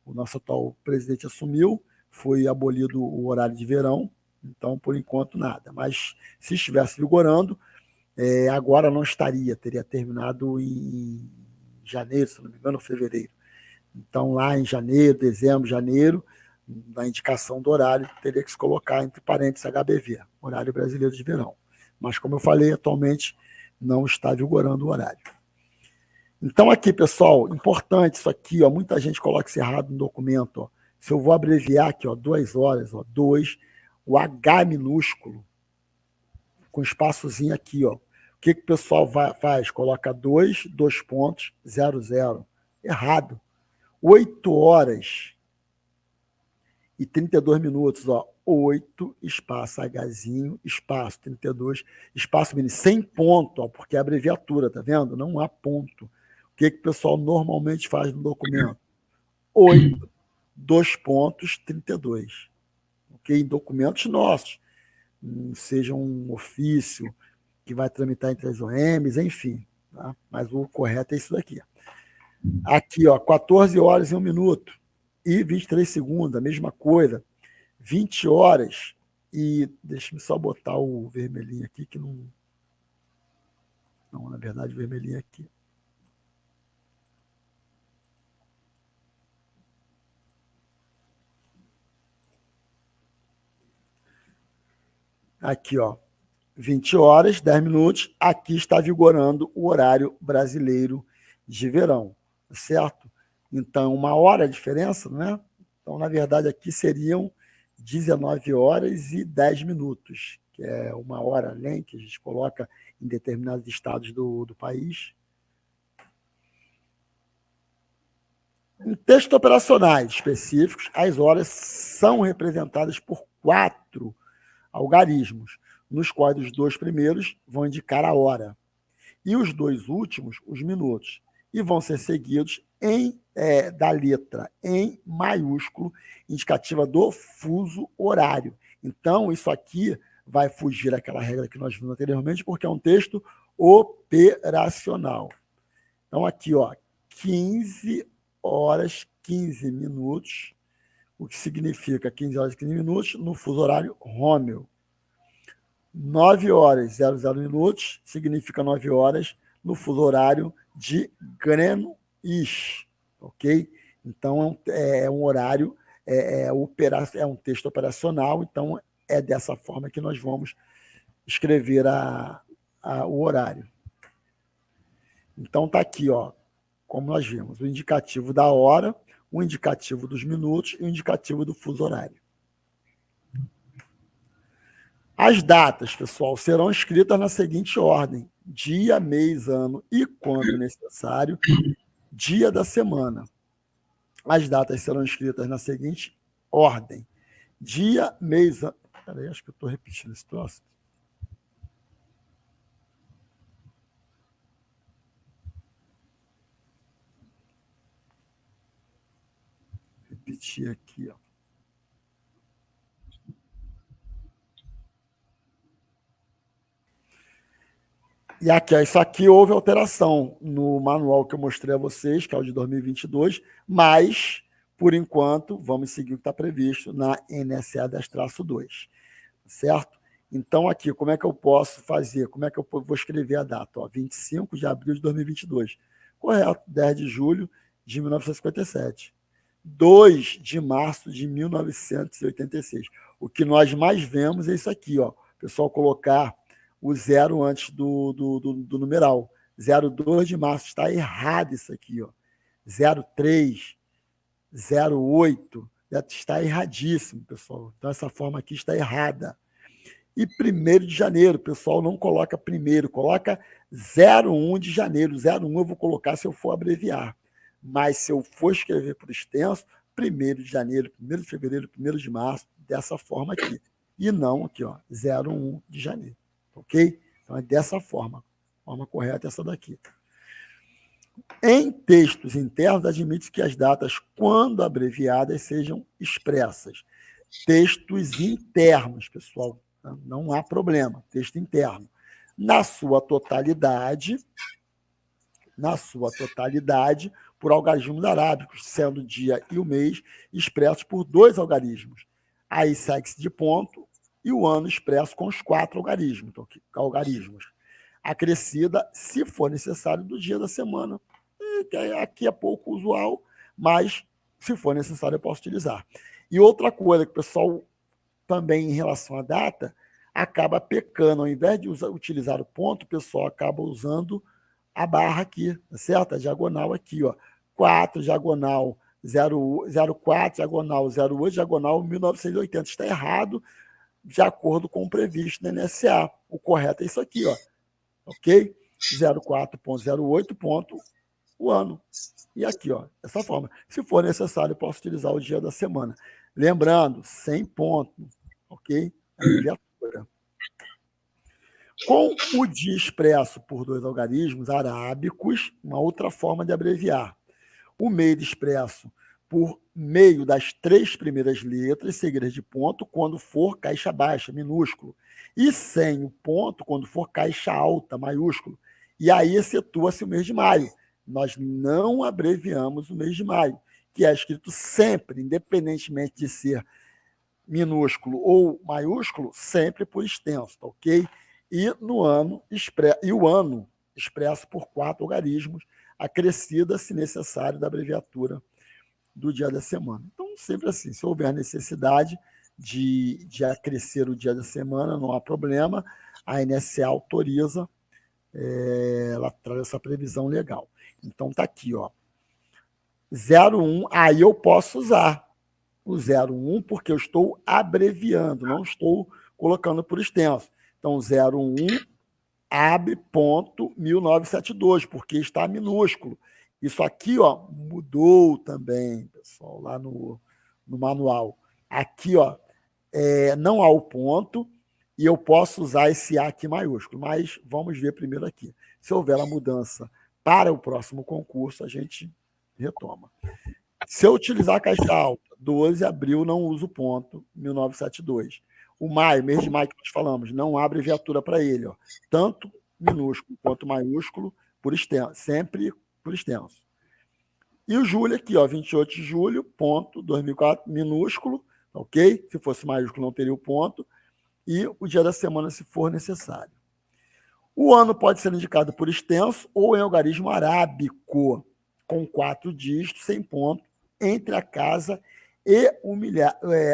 nosso atual presidente assumiu, foi abolido o horário de verão, então, por enquanto, nada. Mas, se estivesse vigorando, agora não estaria, teria terminado em janeiro, se não me engano, ou fevereiro. Então, lá em janeiro, dezembro, janeiro, na indicação do horário, teria que se colocar entre parênteses HBV, Horário Brasileiro de Verão. Mas, como eu falei, atualmente não está vigorando o horário. Então, aqui, pessoal, importante isso aqui, ó, muita gente coloca isso errado no documento. Ó. Se eu vou abreviar aqui, ó, 2 horas, ó, 2, o H minúsculo, com espaçozinho aqui, ó. O que o pessoal faz? Coloca 2 pontos, 00. Errado. 8 horas e 32 minutos, ó. 8, espaço, Hzinho, espaço, 32, espaço mini, sem ponto, ó, porque é abreviatura, tá vendo? Não há ponto. O que o pessoal normalmente faz no documento? 8, 2 pontos, 32. Ok? Em documentos nossos. seja um ofício que vai tramitar entre as OMs, enfim. Tá? Mas o correto é isso daqui. Aqui, ó, 14 horas e 1 minuto e 23 segundos, a mesma coisa. 20 horas e... Deixa eu só botar o vermelhinho aqui, que não... Não, na verdade, o vermelhinho aqui. Aqui, ó, 20 horas, 10 minutos. Aqui está vigorando o horário brasileiro de verão, certo? Então, 1 hora a diferença, não é? Então, na verdade, aqui seriam 19 horas e 10 minutos, que é 1 hora além, que a gente coloca em determinados estados do país. Em textos operacionais específicos, as horas são representadas por 4 algarismos, nos quais os 2 primeiros vão indicar a hora e os 2 últimos os minutos, e vão ser seguidos da letra em maiúsculo, indicativa do fuso horário. Então, isso aqui vai fugir daquela regra que nós vimos anteriormente, porque é um texto operacional. Então, aqui, ó, 15 horas, 15 minutos, o que significa 15 horas e 15 minutos no fuso horário Rômeo. 9 horas e 00 minutos significa 9 horas no fuso horário de Greenwich, ok? Então, é um horário, é um texto operacional, então é dessa forma que nós vamos escrever o horário. Então, está aqui, ó, como nós vimos, o indicativo da hora, o indicativo dos minutos e o indicativo do fuso horário. As datas, pessoal, serão escritas na seguinte ordem: dia, mês, ano e, quando necessário, dia da semana. As datas serão escritas na seguinte ordem: dia, mês, ano... Peraí, acho que eu estou repetindo esse troço. Repetir aqui, ó. E aqui, isso aqui houve alteração no manual que eu mostrei a vocês, que é o de 2022, mas, por enquanto, vamos seguir o que está previsto na NSA 10-2, certo? Então, aqui, como é que eu posso fazer? Como é que eu vou escrever a data? Ó, 25 de abril de 2022. Correto, 10 de julho de 1957. 2 de março de 1986. O que nós mais vemos é isso aqui, ó. O pessoal colocar o 0 antes do numeral. 02 de março, está errado isso aqui, ó. 03, 08, está erradíssimo, pessoal. Então, essa forma aqui está errada. E 1º de janeiro, o pessoal não coloca primeiro, coloca 01 de janeiro. 01 eu vou colocar se eu for abreviar. Mas se eu for escrever por extenso, 1º de janeiro, 1º de fevereiro, 1º de março, dessa forma aqui. E não aqui, ó, 01 de janeiro. Ok? Então, é dessa forma. A forma correta é essa daqui. Em textos internos, admite que as datas, quando abreviadas, sejam expressas. Textos internos, pessoal, não há problema. Texto interno. Na sua totalidade, por algarismos arábicos, sendo o dia e o mês expressos por 2 algarismos. Aí segue-se de ponto e o ano expresso com os 4 algarismos. Acrescida, se for necessário, do dia da semana. Aqui é pouco usual, mas, se for necessário, eu posso utilizar. E outra coisa que o pessoal, também em relação à data, acaba pecando. Ao invés de utilizar o ponto, o pessoal acaba usando a barra aqui, tá certo? A diagonal aqui, ó. 4, diagonal 04, diagonal 08, diagonal 1980. Está errado, de acordo com o previsto na NSA. O correto é isso aqui, ó. Ok? 04.08, o ano. E aqui, ó, dessa forma. Se for necessário, eu posso utilizar o dia da semana. Lembrando, sem ponto, ok? Abreviatura. Com o dia expresso por 2 algarismos arábicos, uma outra forma de abreviar. O mês expresso por meio das 3 primeiras letras seguidas de ponto quando for caixa baixa, minúsculo, e sem o ponto quando for caixa alta, maiúsculo. E aí excetua-se o mês de maio. Nós não abreviamos o mês de maio, que é escrito sempre, independentemente de ser minúsculo ou maiúsculo, sempre por extenso, tá ok? E o ano expresso por 4 algarismos, acrescida, se necessário, da abreviatura do dia da semana. Então, sempre assim, se houver necessidade de acrescer o dia da semana, não há problema, a NSA autoriza, ela traz essa previsão legal. Então, está aqui, ó, 01, aí eu posso usar o 01 porque eu estou abreviando, não estou colocando por extenso. Então, 01 abre ponto 1972, porque está minúsculo. Isso aqui, ó, mudou também, pessoal, lá no manual. Aqui, ó, não há o ponto e eu posso usar esse A aqui maiúsculo, mas vamos ver primeiro aqui. Se houver a mudança para o próximo concurso, a gente retoma. Se eu utilizar a caixa alta, 12 de abril, não uso ponto, 1972. O maio, mês de maio que nós falamos, não há abreviatura para ele, ó, tanto minúsculo quanto maiúsculo, por extenso, sempre por extenso. E o julho aqui, ó, 28 de julho, ponto, 2004, minúsculo, ok? Se fosse maiúsculo, não teria o ponto. E o dia da semana, se for necessário. O ano pode ser indicado por extenso ou em algarismo arábico, com 4 dígitos, sem ponto, entre a casa e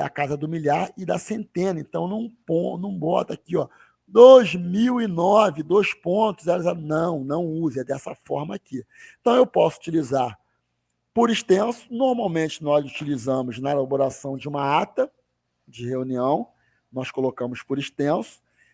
a casa do milhar e da centena. Então, não bota aqui, ó, 2009, 2 pontos, 00. Não use, é dessa forma aqui. Então, eu posso utilizar por extenso. Normalmente, nós utilizamos na elaboração de uma ata de reunião, nós colocamos por extenso.